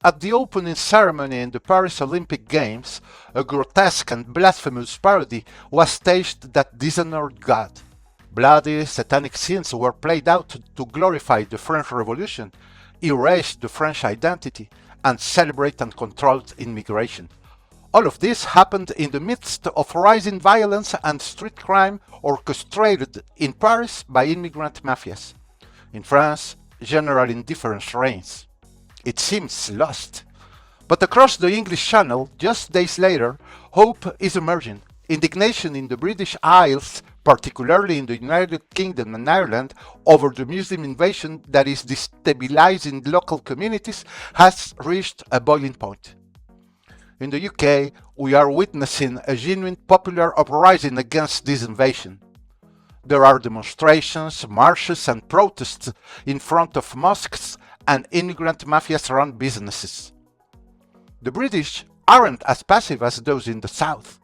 At the opening ceremony in the Paris Olympic Games, a grotesque and blasphemous parody was staged that dishonored God. Bloody, satanic scenes were played out to glorify the French Revolution, erase the French identity, and celebrate uncontrolled immigration. All of this happened in the midst of rising violence and street crime orchestrated in Paris by immigrant mafias. In France, general indifference reigns. It seems lost. But across the English Channel, just days later, hope is emerging. Indignation in the British Isles, particularly in the United Kingdom and Ireland, over the Muslim invasion that is destabilizing local communities, has reached a boiling point. In the UK, we are witnessing a genuine popular uprising against this invasion. There are demonstrations, marches and protests in front of mosques and immigrant mafias-run businesses. The British aren't as passive as those in the South.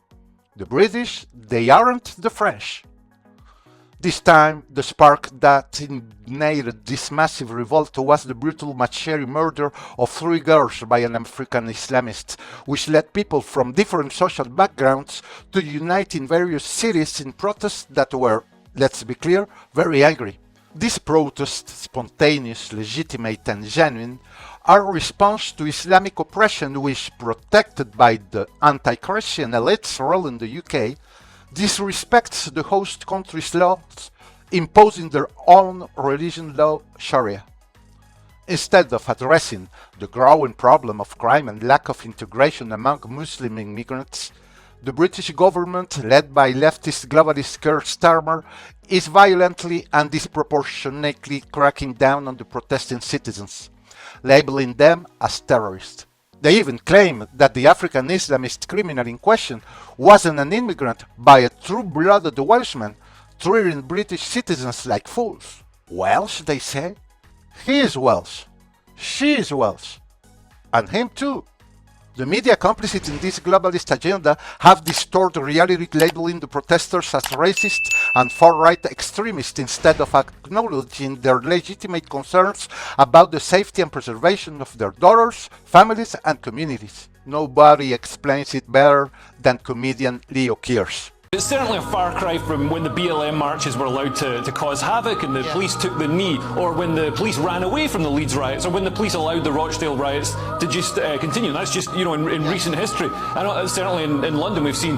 The British, they aren't the French. This time, the spark that ignited this massive revolt was the brutal machetes murder of 3 girls by an African Islamist, which led people from different social backgrounds to unite in various cities in protests that were, let's be clear, very angry. These protests, spontaneous, legitimate and genuine, are a response to Islamic oppression which, protected by the anti-Christian elites rule in the UK, disrespects the host country's laws, imposing their own religion law, Sharia. Instead of addressing the growing problem of crime and lack of integration among Muslim immigrants, the British government, led by leftist globalist Keir Starmer, is violently and disproportionately cracking down on the protesting citizens, labeling them as terrorists. They even claim that the African Islamist criminal in question wasn't an immigrant but a true-blooded Welshman, treating British citizens like fools. Welsh, they say? He is Welsh. She is Welsh. And him too. The media complicit in this globalist agenda have distorted reality, labeling the protesters as racist and far-right extremists instead of acknowledging their legitimate concerns about the safety and preservation of their daughters, families and communities. Nobody explains it better than comedian Leo Kears. It's certainly a far cry from when the BLM marches were allowed to cause havoc and the police took the knee, or when the police ran away from the Leeds riots, or when the police allowed the Rochdale riots to just continue. That's just, in recent history. I know certainly in London we've seen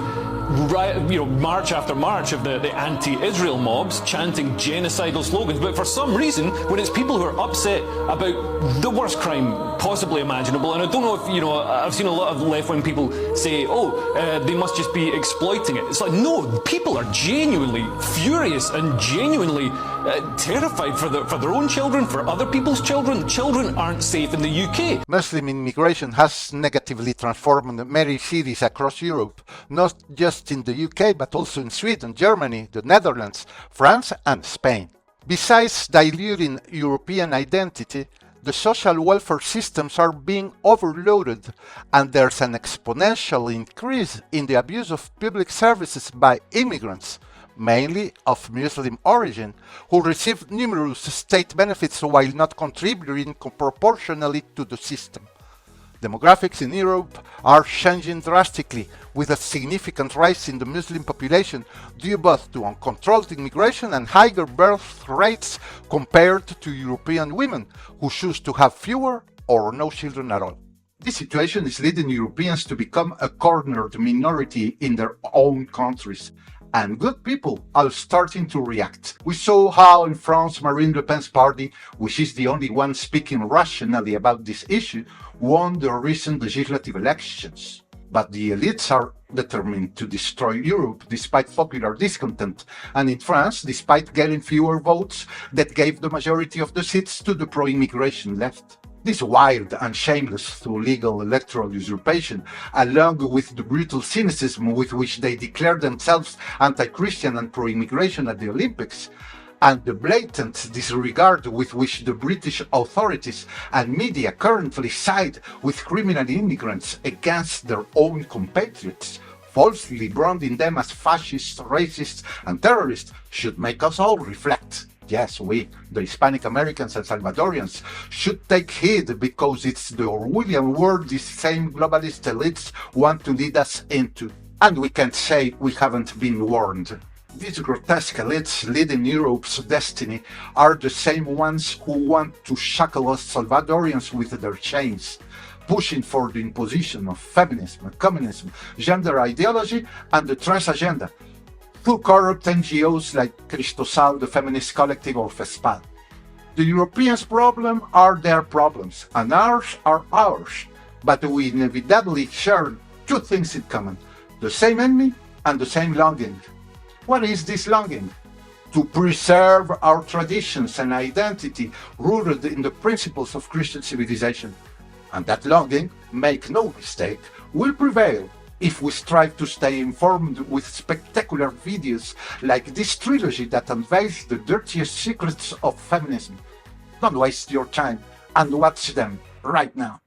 march after march of the anti-Israel mobs chanting genocidal slogans, but for some reason, when it's people who are upset about the worst crime possibly imaginable, and I don't know if, I've seen a lot of left-wing people say, they must just be exploiting it. It's like, no, people are genuinely furious and genuinely terrified for their own children, for other people's children. Children aren't safe in the UK. Muslim immigration has negatively transformed many cities across Europe, not just in the UK but also in Sweden, Germany, the Netherlands, France and Spain. Besides diluting European identity, the social welfare systems are being overloaded and there's an exponential increase in the abuse of public services by immigrants, mainly of Muslim origin, who receive numerous state benefits while not contributing proportionally to the system. Demographics in Europe are changing drastically, with a significant rise in the Muslim population due both to uncontrolled immigration and higher birth rates compared to European women, who choose to have fewer or no children at all. This situation is leading Europeans to become a cornered minority in their own countries, and good people are starting to react. We saw how in France Marine Le Pen's party, which is the only one speaking rationally about this issue, won the recent legislative elections. But the elites are determined to destroy Europe despite popular discontent, and in France, despite getting fewer votes that gave the majority of the seats to the pro-immigration left. This wild and shameless through legal electoral usurpation, along with the brutal cynicism with which they declare themselves anti-Christian and pro-immigration at the Olympics, and the blatant disregard with which the British authorities and media currently side with criminal immigrants against their own compatriots, falsely branding them as fascists, racists and terrorists, should make us all reflect. Yes, we, the Hispanic Americans and Salvadorians, should take heed because it's the Orwellian world these same globalist elites want to lead us into. And we can't say we haven't been warned. These grotesque elites leading Europe's destiny are the same ones who want to shackle us Salvadorians with their chains, pushing for the imposition of feminism, communism, gender ideology, and the trans agenda, through corrupt NGOs like Cristosal, the Feminist Collective, or FESPAD. The Europeans' problems are their problems, and ours are ours, but we inevitably share two things in common: the same enemy and the same longing. What is this longing? To preserve our traditions and identity rooted in the principles of Christian civilization. And that longing, make no mistake, will prevail if we strive to stay informed with spectacular videos like this trilogy that unveils the dirtiest secrets of feminism. Don't waste your time and watch them right now.